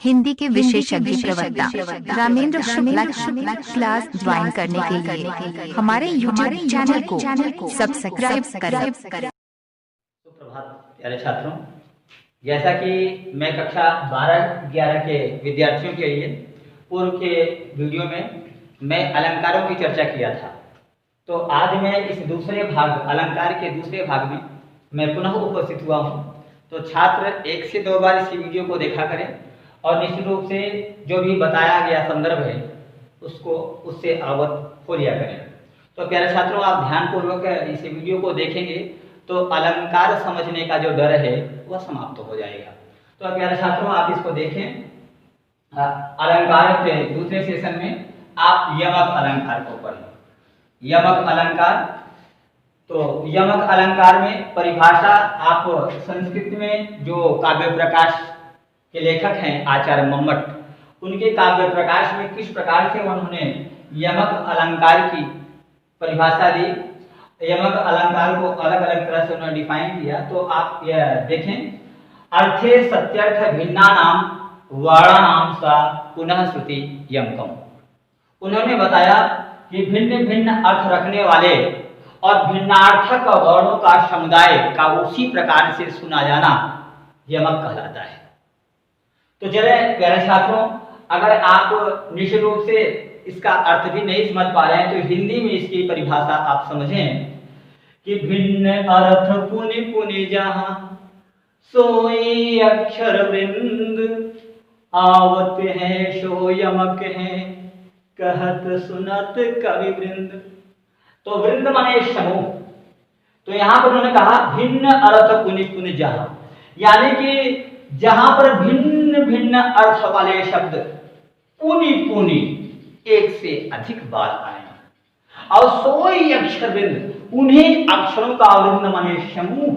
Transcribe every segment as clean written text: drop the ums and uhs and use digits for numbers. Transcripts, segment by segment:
हिंदी के विशेषज्ञ प्रवक्ता रामेंद्र शुक्ला क्लास ज्वाइन करने के लिए हमारे यूट्यूब चैनल को सब्सक्राइब करें। सुप्रभात प्यारे छात्रों, जैसा कि मैं कक्षा 12-11 के विद्यार्थियों के लिए पूर्व के वीडियो में मैं अलंकारों की चर्चा किया था, तो आज मैं इस दूसरे भाग अलंकार के दूसरे भाग में मैं पुनः उपस्थित हुआ हूँ। तो छात्र 1 से 2 बार इस वीडियो को देखा करें और निश्चित रूप से जो भी बताया गया संदर्भ है उससे अवगत हो लिया करें। तो प्यारे छात्रों, आप ध्यानपूर्वक इस वीडियो को देखेंगे तो अलंकार समझने का जो डर है वह समाप्त हो जाएगा। तो प्यारे छात्रों, आप इसको देखें। अलंकार के दूसरे सेशन में आप यमक अलंकार को पढ़ें। यमक अलंकार, तो यमक अलंकार में परिभाषा आप संस्कृत में जो काव्य प्रकाश के लेखक हैं आचार्य मम्मट, उनके काव्य प्रकाश में किस प्रकार से उन्होंने यमक अलंकार की परिभाषा दी, यमक अलंकार को अलग अलग तरह से उन्होंने डिफाइन किया। तो आप यह देखें, अर्थे सत्यर्थ भिन्ना नाम वर्णानाम सा पुनः श्रुति यमकम। उन्होंने बताया कि भिन्न भिन्न अर्थ रखने वाले और भिन्नार्थक वर्णों का समुदाय का उसी प्रकार से सुना जाना यमक कहलाता है। तो चले प्यारे छात्रों, अगर आप निश्चित रूप से इसका अर्थ भी नहीं समझ पा रहे हैं तो हिंदी में इसकी परिभाषा आप समझें कि भिन्न अर्थ पुनि पुनि जहां सोई अक्षर वृंद आवत है सो यमक है कहत सुनत कवि वृंद। तो वृंद माने समूह। तो यहाँ पर उन्होंने कहा भिन्न अर्थ पुनि पुनि जहां, यानी कि जहां पर भिन्न भिन्न अर्थ वाले शब्द पुनि पुनि एक से अधिक बार आए और सोई अक्षर वृंद, उन्हीं अक्षरों का वृंद माने समूह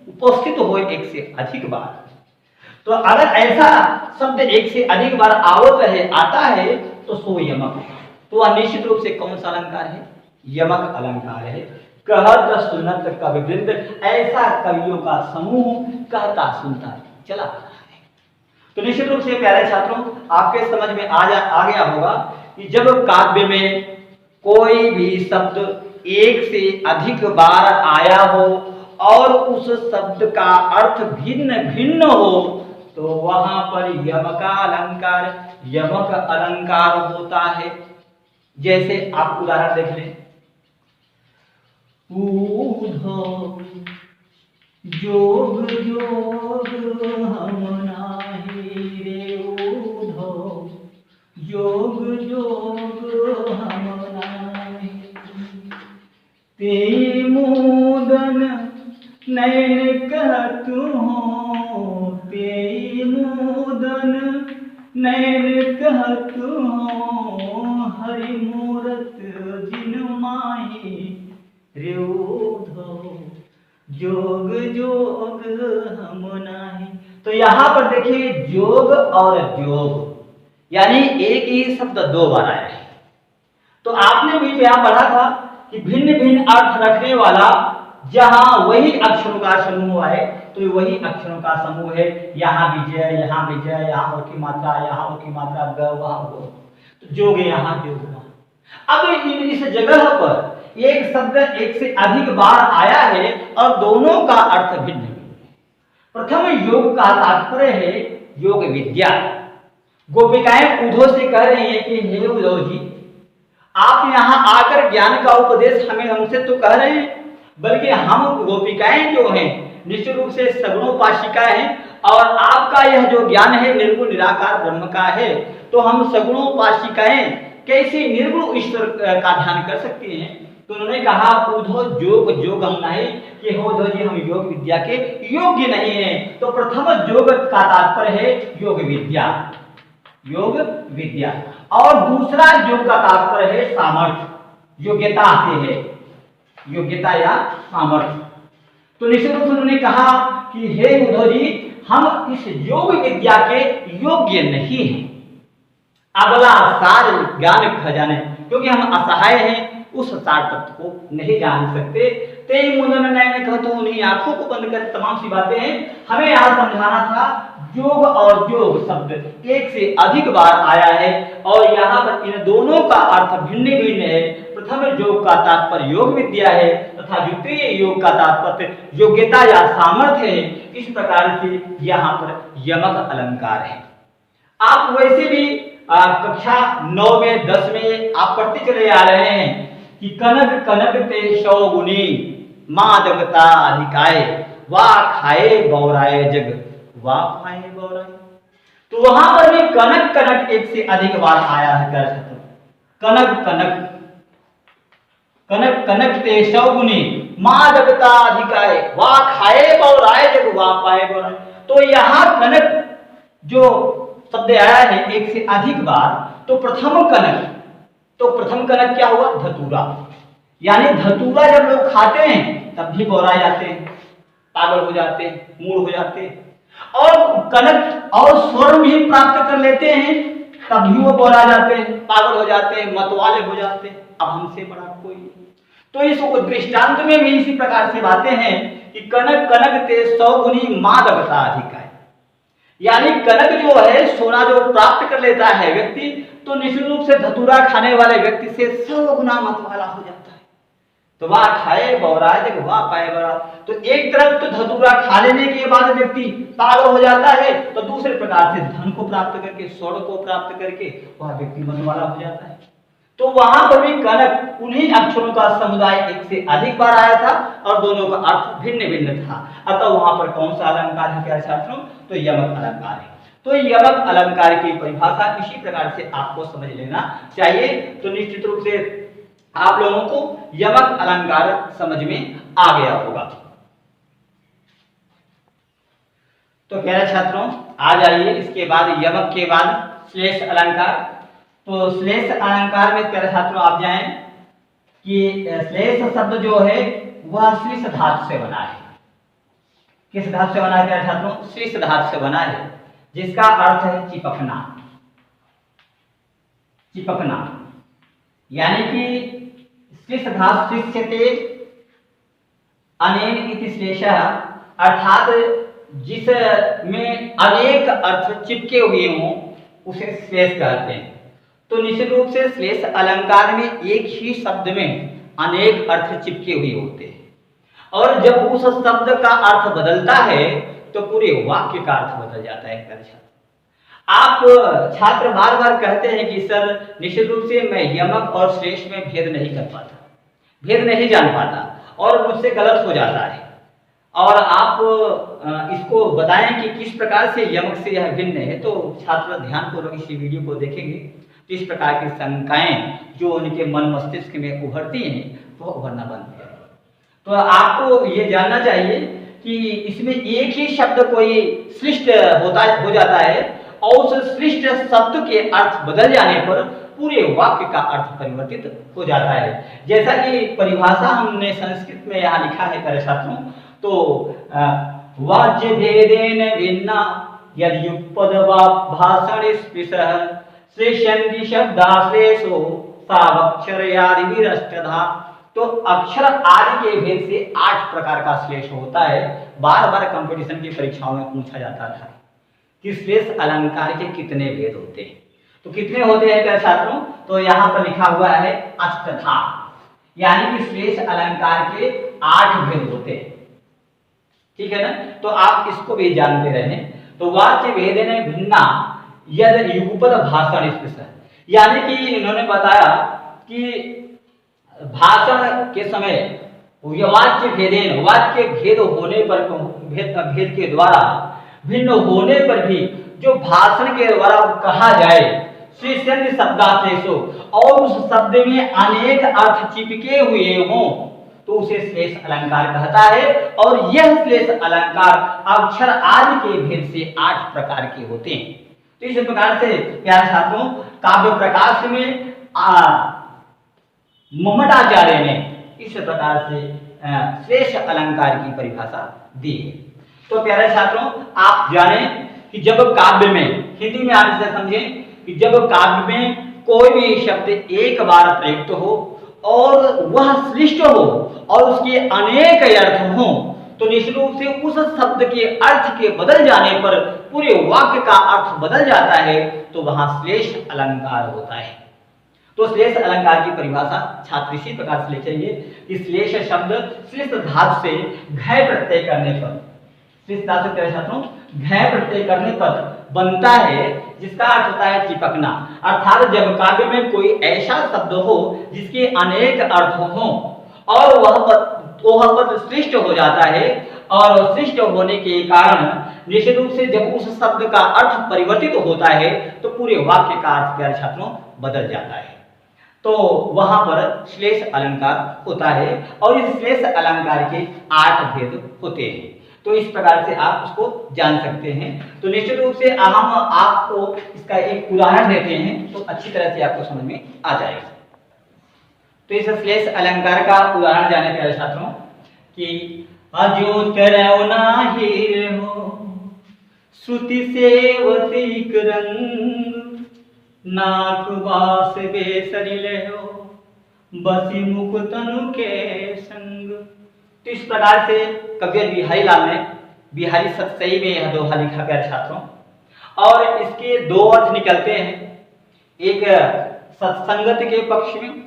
उपस्थित हो एक से अधिक बार। तो अगर ऐसा शब्द एक से अधिक बार आता है तो सो यमक। तो वह निश्चित रूप से कौन सा अलंकार है? यमक अलंकार है। कहत सुनत कवि वृंद, ऐसा कवियों का समूह कहता सुनता चला आ रहा है। तो निश्चित रूप से प्यारे छात्रों, आपके समझ में आ गया होगा कि जब काव्य में कोई भी शब्द एक से अधिक बार आया हो और उस शब्द का अर्थ भिन्न भिन्न हो तो वहां पर यमक अलंकार होता है। जैसे आप उदाहरण देख लें, ऊधो जोग जोग हम नाही रे ऊधो जोग जोग हम नाही ते मुदन नैन कहतु हो ते मुदन नैन कहतु हो हरि मूरत जिन माही रे ऊधो जोग जोग हम नाही। तो यहाँ पर देखिए जोग और जोग यानी एक ही शब्द 2 बार आया है। तो आपने भी यहाँ पढ़ा था कि भिन्न भिन्न अर्थ रखने वाला जहां वही अक्षरों का समूह है तो वही अक्षरों का समूह है। यहाँ विजय, यहाँ विजय, यहाँ और की मात्रा, यहाँ और की मात्रा, ग वहां गो, तो जोग यहाँ जोग वहां। अब इस जगह पर एक शब्द एक से अधिक बार आया है और दोनों का अर्थ भिन्न है। प्रथम योग का तात्पर्य है योग विद्या। गोपिकाएं उद्धव से कह रही हैं कि हे उद्धव जी, आप यहाँ आकर ज्ञान का उपदेश हमें हमसे तो कह रहे हैं, बल्कि हम गोपिकाएं जो हैं निश्चित रूप से सगुणोपासिका हैं और आपका यह जो ज्ञान है निर्गुण निराकार ब्रह्म का है, तो हम सगुणोपासिकाएं कैसे निर्गुण ईश्वर का ध्यान कर सकती हैं? तो उन्होंने कहा उद्धव जोग जोग हम नहीं, कि हो उद्धव जी हम योग विद्या के योग्य नहीं है। तो प्रथम जोग का तात्पर्य है योग विद्या, योग विद्या। और दूसरा योग का तात्पर्य है सामर्थ्य, योग्यता से है, योग्यता या सामर्थ्य। तो निश्चित रूप से उन्होंने कहा कि हे उद्धव जी, हम इस योग विद्या के योग्य नहीं हैं। अगला सार ज्ञान खजाने, क्योंकि हम असहाय हैं, उस सार तत्व को नहीं जान सकते। तेई मुंदन नयन कहतो नहीं, आंखों को बंद कर, तमाम सी बातें हैं। हमें यहाँ समझाना था योग और योग शब्द एक से अधिक बार आया है और यहाँ पर इन दोनों का अर्थ भिन्न भिन्न है। प्रथम योग का तात्पर्य योग विद्या है तथा द्वितीय योग का तात्पर्य योग्यता या सामर्थ्य है। इस प्रकार से यहाँ पर यमक अलंकार है। आप वैसे भी कक्षा 9 में 10 में आप पढ़ते चले आ रहे हैं कि कनक कनक ते 100 गुनी मादकता अधिकाय वा खाए बौराए जग वा खाए बौराए। तो वहां पर भी कनक कनक एक से अधिक बार आया है। कनक कनक कनक कनक ते 100 गुनी मादकता अधिकाय वा खाए बौराए जग वा पाए बौराए। तो यहाँ कनक जो शब्द आया है एक से अधिक बार, तो प्रथम कनक क्या हुआ? धतूरा। यानी धतूरा जब लोग खाते हैं तब भी बौरा जाते हैं, पागल हो जाते हैं, मूड हो जाते हैं। और कनक और स्वर्ण भी प्राप्त कर लेते हैं तब भी वो बौरा जाते हैं, पागल हो जाते हैं, मतवाले हो जाते हैं। अब हमसे बड़ा कोई नहीं। तो इस दृष्टांत में भी इसी प्रकार से बातें हैं कि कनक कनक ते 100 गुनी मादकता अधिकाय। यानी कनक जो है, सोना जो प्राप्त कर लेता है व्यक्ति, तो निश्चित रूप से धतूरा खाने वाले व्यक्ति से 100 गुना मतवाला हो जाता है। तो वह खाए बौराए जग वह पाए बौरा। तो एक तरफ तो धतूरा खा लेने के बाद व्यक्ति पागल हो जाता है, तो दूसरे प्रकार से धन को प्राप्त करके, स्वर्ण को प्राप्त करके वह व्यक्ति मतवाला हो जाता है। तो वहां पर भी कनक उन्हीं अक्षरों का समुदाय एक से अधिक बार आया था और दोनों का अर्थ भिन्न भिन्न था। अतः वहां पर कौन सा अलंकार है प्यारे छात्रों? तो यमक अलंकार है। तो यमक अलंकार की परिभाषा इसी प्रकार से आपको समझ लेना चाहिए। तो निश्चित रूप से आप लोगों को यमक अलंकार समझ में आ गया होगा। तो प्यारे छात्रों आ जाइए, इसके बाद यमक के बाद श्लेष अलंकार। तो श्लेष अलंकार में प्यारे छात्रों आप जाएं कि श्लेष शब्द जो है वह श्लिष धातु से बना है। किस धातु से बना है प्यारे छात्रों? श्लिष धातु से बना है, जिसका अर्थ है चिपकना। चिपकना यानी कि श्लिष धातु श्लिष्यते अनेन इति श्लेषः, अर्थात जिसमें अनेक अर्थ चिपके हुए हों उसे श्लेष कहते हैं। तो निश्चित रूप से श्लेष अलंकार में एक ही शब्द में अनेक अर्थ चिपके हुए होते हैं और जब उस शब्द का अर्थ बदलता है तो पूरे वाक्य का अर्थ बदल जाता है। आप छात्र बार बार कहते हैं कि सर निश्चित रूप से मैं यमक और श्लेष में भेद नहीं कर पाता, भेद नहीं जान पाता और मुझसे गलत हो जाता है। और आप इसको बताएं कि किस प्रकार से यमक से यह भिन्न है। तो छात्र ध्यानपूर्वक इस वीडियो को देखेंगे तो इस प्रकार की शंकाएं जो उनके मन मस्तिष्क में उभरती हैं वो उभरना बंद है। तो आपको ये जानना चाहिए कि इसमें एक ही शब्द कोई श्लिष्ट हो जाता है और उस श्लिष्ट शब्द के अर्थ बदल जाने पर पूरे वाक्य का अर्थ परिवर्तित हो जाता है। जैसा कि परिभाषा हमने संस्कृत में यहाँ लिखा है प्यारे छात्रों, तो वाच्य भेदेन भिन्ना यदि युगपद वा भाषण स्पृशः श्लेषयन्ति शब्दाश्लेषो सावक्षरयादि विरष्टधा। तो अक्षर आदि के भेद से 8 प्रकार का श्लेष होता है। बार बार कंपटीशन की परीक्षाओं में पूछा जाता था कि श्लेष अलंकार के कितने भेद होते हैं। तो कितने होते हैं क्या छात्रों? तो यहाँ पर लिखा हुआ है अष्टधा, यानी कि श्लेष अलंकार के 8 भेद होते हैं। ठीक है ना? तो आप इसको भी जानते रहे। तो वाच्य भेदेन भिन्ना यद युगपद भाषण स्पृशः, यानी कि इन्होंने बताया कि भाषण के समय वाच्य भेदेन, वाक्य भेद होने पर, भेद के द्वारा भिन्न होने पर भी जो भाषण के द्वारा कहा जाए श्लेषयन्ति शब्दाश्लेषो, और उस शब्द में अनेक अर्थ चिपके हुए हों तो उसे श्लेष अलंकार कहता है। और यह श्लेष अलंकार अक्षर आदि के भेद से 8 प्रकार के होते हैं। तो इस प्रकार से प्यारे छात्रों काव्य प्रकाश में मम्मटाचार्य ने इस प्रकार से श्लेष अलंकार की परिभाषा दी है। तो प्यारे छात्रों आप जाने कि जब काव्य में, हिंदी में आप इसे समझें कि जब काव्य में कोई भी शब्द एक बार प्रयुक्त हो और वह श्लिष्ट हो और उसके अनेक अर्थ हों तो निश्चित रूप से उस शब्द के अर्थ के बदल जाने पर पूरे वाक्य का अर्थ बदल जाता है, तो वहां श्लेष अलंकार होता है। तो श्लेष अलंकार की परिभाषा छात्र इसी प्रकार से लिखेंगे कि श्लेष शब्द श्लिष्ट धातु से घय प्रत्यय करने पर, श्लिष्ट धातु से छात्रों घय प्रत्यय करने पर बनता है, जिसका अर्थ होता है चिपकना। अर्थात जब काव्य में कोई ऐसा शब्द हो जिसके अनेक अर्थ हो और वह पद श्लिष्ट हो जाता है, और श्लिष्ट होने के कारण निश्चित रूप से जब उस शब्द का अर्थ परिवर्तित होता है तो पूरे वाक्य का अर्थ प्यारे छात्रों बदल जाता है। तो वहां पर श्लेष अलंकार होता है और इस श्लेष अलंकार के 8 भेद होते हैं। तो इस प्रकार से आप उसको जान सकते हैं। तो निश्चित रूप से हम आपको इसका एक उदाहरण देते हैं तो अच्छी तरह से आपको समझ में आ जाएगा। तो इस श्लेष अलंकार का उदाहरण जाने प्यारे छात्रों कि अजो तरौना हीर हो श्रुति सेवतिक रंग, नाक बास बेसरिले हो बसी मुख तनु के संग। तो इस प्रकार से कबीर बिहारी लाल ने बिहारी सतसई में यह दोहा लिखा प्यारे छात्रों, और इसके 2 अर्थ निकलते हैं, एक सत्संगत के पक्ष में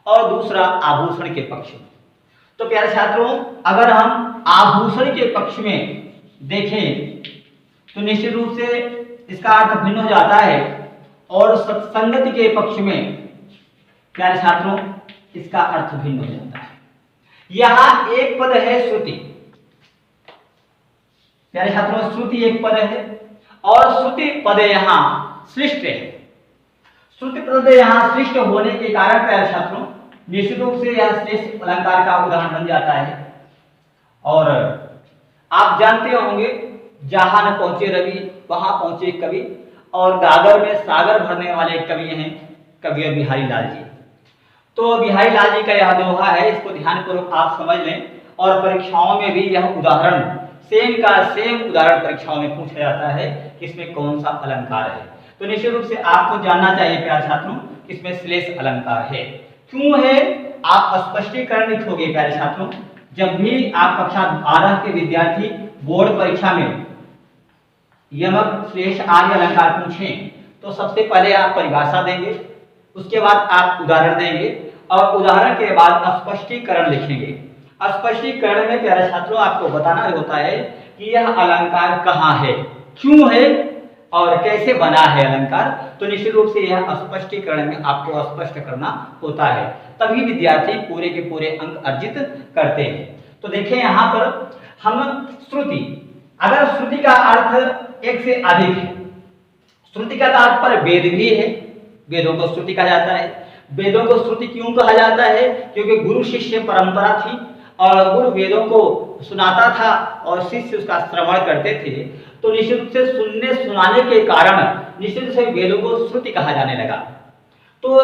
और दूसरा आभूषण के पक्ष में। तो प्यारे छात्रों अगर हम आभूषण के पक्ष में देखें तो निश्चित रूप से इसका अर्थ भिन्न हो जाता है, और सत्संगति के पक्ष में प्यारे छात्रों इसका अर्थ भिन्न हो जाता है। यहां एक पद है श्रुति, प्यारे छात्रों श्रुति एक पद है और श्रुति पद यहां श्लिष्ट है। श्रुति पद यहां श्लिष्ट होने के कारण प्यारे छात्रों निश्चित रूप से यह श्लेष अलंकार का उदाहरण बन जाता है। और आप जानते होंगे जहां न पहुंचे रवि वहां पहुंचे कवि, और गागर में सागर भरने वाले कवि हैं कबीर बिहारी लाल जी। तो बिहारी लाल जी का यह दोहा है, इसको ध्यानपूर्वक आप समझ लें, और परीक्षाओं में भी यह उदाहरण सेम का सेम उदाहरण परीक्षाओं में पूछा जाता है कि इसमें कौन सा अलंकार है। तो निश्चित रूप से आपको जानना चाहिए प्यारे छात्रों इसमें श्लेष अलंकार है, क्यों है। आप स्पष्टीकरण लिखोगे प्यारे छात्रों, जब भी आप कक्षा 12 के विद्यार्थी बोर्ड परीक्षा में यमक श्लेष आदि अलंकार पूछें तो सबसे पहले आप परिभाषा देंगे, उसके बाद आप उदाहरण देंगे, और उदाहरण के बाद स्पष्टीकरण लिखेंगे। स्पष्टीकरण में प्यारे छात्रों आपको बताना होता है कि यह अलंकार कहाँ है, क्यों है और कैसे बना है अलंकार। तो निश्चित रूप से यह स्पष्टीकरण में आपको स्पष्ट करना होता है, तभी विद्यार्थी पूरे के पूरे अंक अर्जित करते हैं। तो देखिए यहाँ पर हम श्रुति, अगर श्रुति का अर्थ एक से अधिक है, श्रुति का तात्पर्य वेद भी है, वेदों को श्रुति कहा जाता है। वेदों को श्रुति क्यों कहा जाता है? क्योंकि गुरु शिष्य परंपरा थी और गुरु वेदों को सुनाता था और शिष्य उसका श्रवण करते थे। तो निश्चित रूप से सुनने सुनाने के कारण निश्चित रूप से वेदों को श्रुति कहा जाने लगा। तो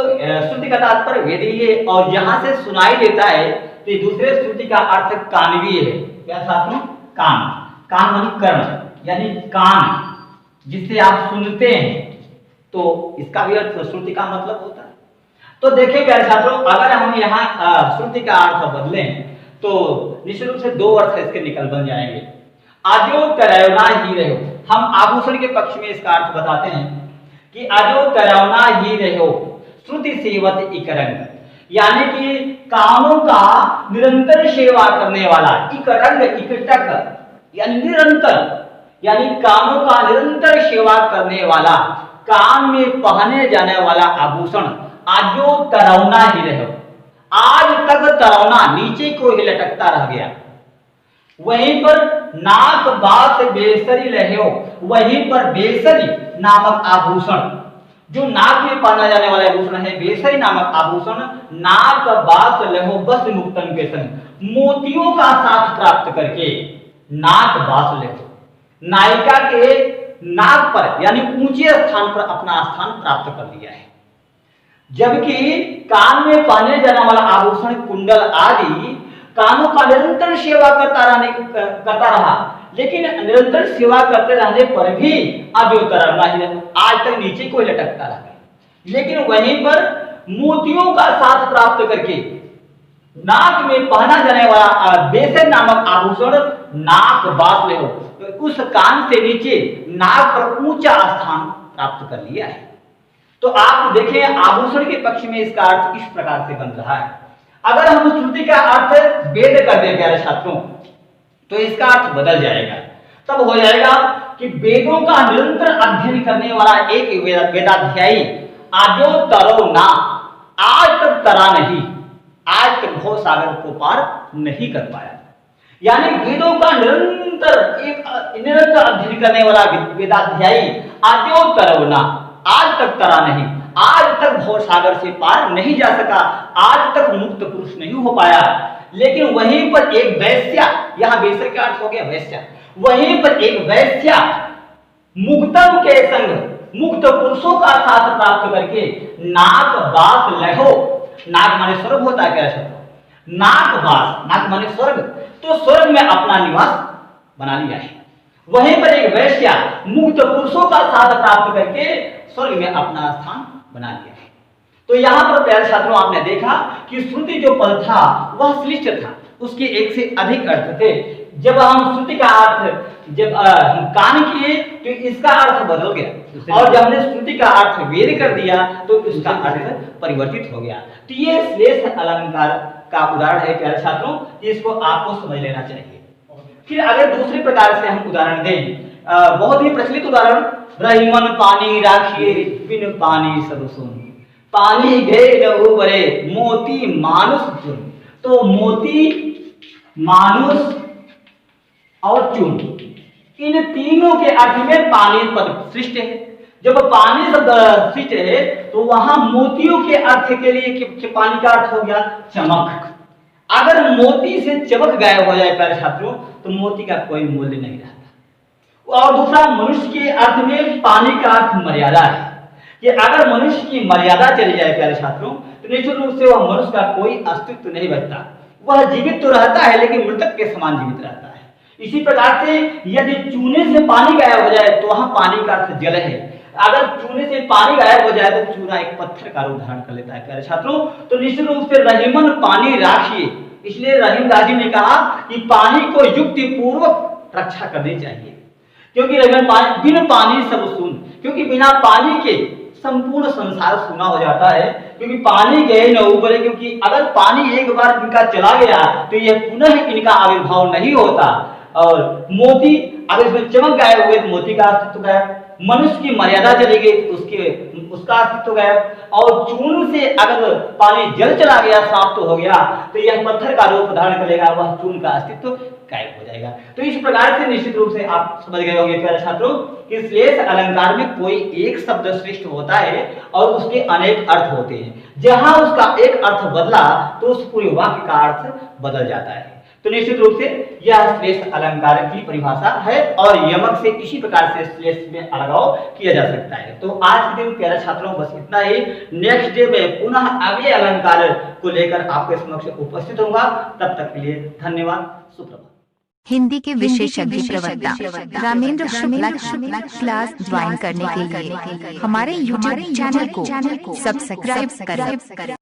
श्रुति का तात्पर्य वेद ही है, और जहां से सुनाई देता है तो दूसरे श्रुति का अर्थ कानवी है। क्या साथियों? कान, कान मानी कर्ण, यानी कान जिससे आप सुनते हैं, तो इसका भी अर्थ श्रुति का मतलब होता है। तो देखिए प्यारे छात्रों, अगर हम यहाँ श्रुति का अर्थ बदलें तो निश्चित रूप से 2 अर्थ इसके निकल बन जाएंगे। आजो तरौना ही रहो, हम आभूषण के पक्ष में इसका अर्थ बताते हैं कि आजो तरौना ही रहो श्रुति सेवत इक रंग, यानी कि कानों का निरंतर सेवा करने वाला, इक रंग इकटक यानी निरंतर, यानी कानों का निरंतर सेवा करने वाला, कान में पहने जाने वाला आभूषण आजो तरौना ही रहो, आज तक तरौना नीचे को ही लटकता रह गया। वहीं पर नाक बास बेसरी रहो, वहीं पर बेसरी नामक आभूषण, जो नाक में पहना जाने वाला आभूषण है, बेसरी नामक आभूषण, नाक बास लहो बस मुक्तन के संग, मोतियों का साथ प्राप्त करके नाक बास लहो, नायिका के नाक पर यानी ऊंचे स्थान पर अपना स्थान प्राप्त कर लिया है। जबकि कान में पहने जाने वाला आभूषण कुंडल आदि कानों का निरंतर सेवा करता रहा, लेकिन निरंतर सेवा करते रहने पर भी अब आज तक नीचे को लटकता रहा। लेकिन वहीं पर मोतियों का साथ प्राप्त करके नाक में पहना जाने वाला बेसन नामक आभूषण नाक बास में हो, तो उस कान से नीचे नाक पर ऊंचा स्थान प्राप्त कर लिया है। तो आप देखें आभूषण के पक्ष में इसका अर्थ इस प्रकार से बन रहा है। अगर हम श्रुति का अर्थ वेद कर दें प्यारे छात्रों, तो इसका अर्थ बदल जाएगा। तब हो जाएगा कि वेदों का निरंतर अध्ययन करने वाला एक वेदाध्यायी आजो तरो ना, आज तक तरा नहीं, आज तक भव सागर को पार नहीं कर पाया। यानी वेदों का निरंतर अध्ययन करने वाला वेदाध्यायी आजो तरो ना, आज तक तरा नहीं, आज तक भव सागर से पार नहीं जा सका, आज तक मुक्त पुरुष नहीं हो पाया। लेकिन वहीं पर एक वैश्या, यहां वैश्य का अर्थ हो गया वैश्या, वहीं पर एक वैश्या मुक्तम के संग मुक्त पुरुषों का साथ प्राप्त करके नाक बास लहो, नाक माने स्वर्ग होता है क्या शब्द, नाक बास, नाक माने स्वर्ग, तो स्वर्ग में अपना निवास बना लिया है। वहीं पर एक वैश्या मुक्त पुरुषों का साथ प्राप्त करके स्वर्ग में अपना स्थान बना लिया है। तो यहाँ पर प्यारे छात्रों आपने देखा कि श्रुति जो पद था वह श्लिष्ट था, उसके एक से अधिक अर्थ थे। जब हम श्रुति का अर्थ जब हम कान किए तो इसका अर्थ बदल गया, और जब हमने श्रुति का अर्थ वेद कर दिया तो इसका अर्थ परिवर्तित हो गया। तो ये श्लेष अलंकार का उदाहरण है प्यारे छात्रों, इसको आपको समझ लेना चाहिए। फिर अगर दूसरे प्रकार से हम उदाहरण दें, बहुत ही प्रचलित उदाहरण, रहीमन पानी राखिए बिन पानी सब सुन, पानी गए न उबरे मोती मानुष चुन। तो मोती, मानुष और चुन, इन तीनों के अर्थ में पानी पद सृष्ट है। जब पानी शब्द सृष्ट है तो वहां मोतियों के अर्थ के लिए कि पानी का अर्थ हो गया चमक। अगर मोती से चमक गायब हो जाए प्यारे छात्रों तो मोती का कोई मूल्य नहीं रहता। और दूसरा, मनुष्य के अर्थ में पानी का अर्थ मर्यादा है, कि अगर मनुष्य की मर्यादा चली जाए प्यारे छात्रों तो निश्चित रूप से वह मनुष्य का कोई अस्तित्व नहीं बचता। वह जीवित तो रहता है लेकिन मृतक के समान जीवित रहता है। इसी प्रकार से यदि चूने से पानी गायब हो जाए तो वहां पानी का अर्थ जल है। अगर चूने से पानी गायब हो जाए तो चूना एक पत्थर का रूप धारण कर लेता है प्यारे छात्रों। तो निश्चित रूप से रहीमन पानी राखिए, इसलिए रहीम राजी ने कहा कि पानी को युक्ति पूर्वक रक्षा करनी चाहिए, क्योंकि बिन पानी सब सुन, क्योंकि बिना पानी के संपूर्ण संसार सूना हो जाता है। क्योंकि पानी गए न उबरे, क्योंकि अगर पानी एक बार इनका चला गया तो यह पुनः इनका आविर्भाव नहीं होता। और मोती, अगर इसमें चमक गायब हुए तो मोती का अस्तित्व गायब, मनुष्य की मर्यादा चली गई तो उसका अस्तित्व गायब, और चून से अगर पानी जल चला गया, समाप्त तो हो गया, तो यह पत्थर का रूप धारण करेगा, वह चून का अस्तित्व गायब हो जाएगा। तो इस प्रकार से निश्चित रूप से आप समझ गए होंगे प्यारे छात्रों कि श्लेष अलंकार में कोई एक शब्द श्रेष्ठ होता है और उसके अनेक अर्थ होते हैं। जहां उसका एक अर्थ बदला तो उस पूरे वाक्य का अर्थ बदल जाता है। तो निश्चित रूप से यह श्लेष अलंकार की परिभाषा है और यमक से इसी प्रकार से श्लेष में अलगाव किया जा सकता है। तो आज के दिन प्यारे छात्रों बस इतना ही। नेक्स्ट डे में पुनः अगले अलंकार को लेकर आपके समक्ष उपस्थित होगा। तब तक के लिए धन्यवाद, सुप्रभात। हिंदी के विशेषज्ञ प्रवक्ता रामेंद्र शुक्ला क्लास ज्वाइन करने के लिए हमारे YouTube चैनल को सब्सक्राइब करें।